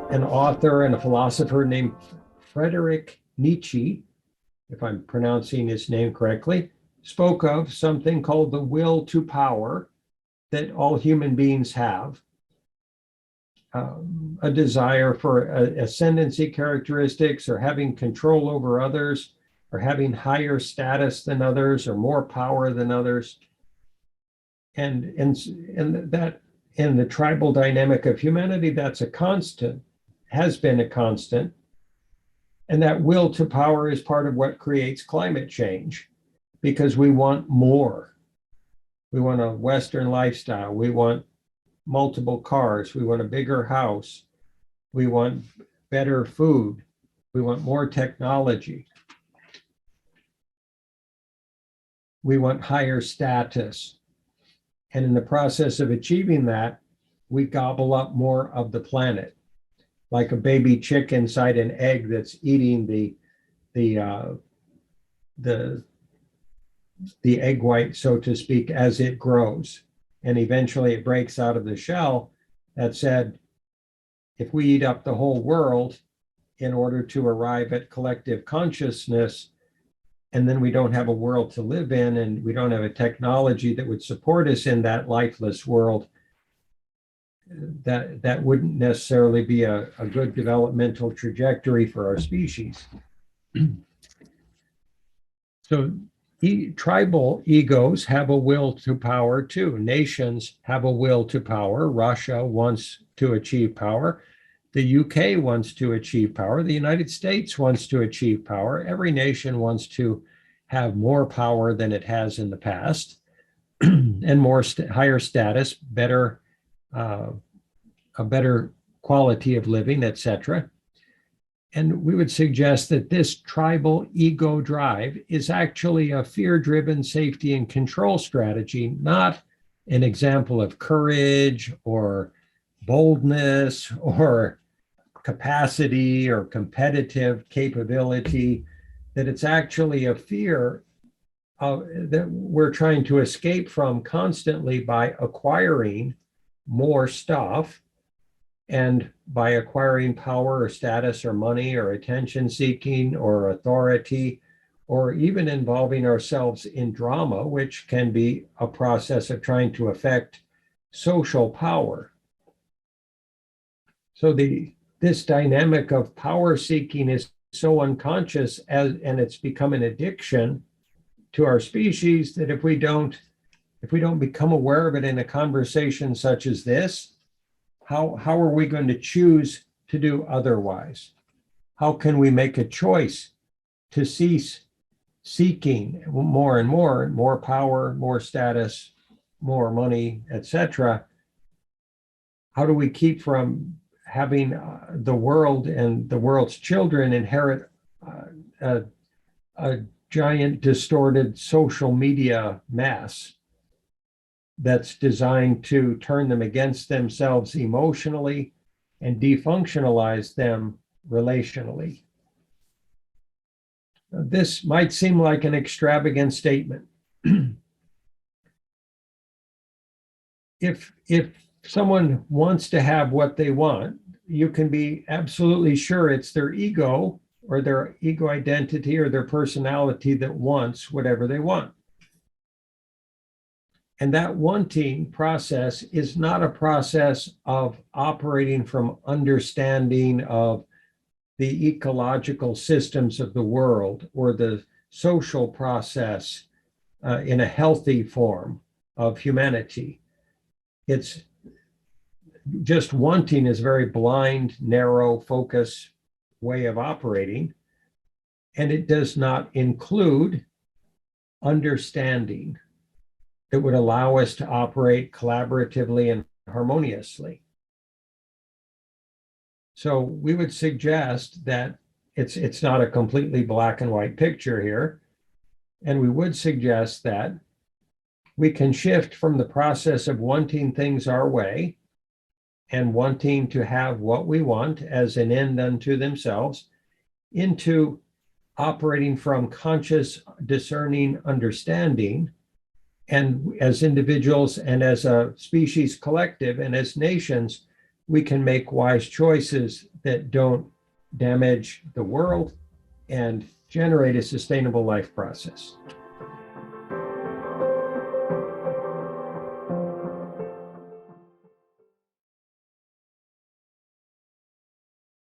an author and a philosopher named Friedrich Nietzsche, if I'm pronouncing his name correctly, spoke of something called the will to power that all human beings have. A desire for ascendancy characteristics, or having control over others, or having higher status than others, or more power than others. And that in the tribal dynamic of humanity, that's a constant, has been a constant. And that will to power is part of what creates climate change, because we want more. We want a Western lifestyle. We want multiple cars. We want a bigger house. We want better food. We want more technology. We want higher status. And in the process of achieving that, we gobble up more of the planet, like a baby chick inside an egg that's eating the egg white, so to speak, as it grows. And eventually it breaks out of the shell. That said, if we eat up the whole world in order to arrive at collective consciousness, and then we don't have a world to live in, and we don't have a technology that would support us in that lifeless world, that wouldn't necessarily be a good developmental trajectory for our species. So tribal egos have a will to power too. Nations have a will to power. Russia wants to achieve power. The UK wants to achieve power. The United States wants to achieve power. Every nation wants to have more power than it has in the past, and more higher status, better, a better quality of living, etc. And we would suggest that this tribal ego drive is actually a fear-driven safety and control strategy, not an example of courage or boldness or capacity or competitive capability, that it's actually a fear that we're trying to escape from constantly by acquiring more stuff, and by acquiring power or status or money or attention seeking or authority, or even involving ourselves in drama, which can be a process of trying to affect social power. So this dynamic of power seeking is so unconscious, and it's become an addiction to our species, that if we don't become aware of it in a conversation such as this, how are we going to choose to do otherwise? How can we make a choice to cease seeking more and more power, more status, more money, etc.? How do we keep from having the world and the world's children inherit a giant distorted social media mass that's designed to turn them against themselves emotionally and defunctionalize them relationally? This might seem like an extravagant statement. If someone wants to have what they want, you can be absolutely sure it's their ego or their ego identity or their personality that wants whatever they want. And that wanting process is not a process of operating from understanding of the ecological systems of the world or the social process in a healthy form of humanity. It's just wanting is a very blind, narrow focus way of operating, and it does not include understanding that would allow us to operate collaboratively and harmoniously. So we would suggest that it's not a completely black and white picture here. And we would suggest that we can shift from the process of wanting things our way and wanting to have what we want as an end unto themselves into operating from conscious, discerning understanding. And as individuals and as a species collective and as nations, we can make wise choices that don't damage the world and generate a sustainable life process.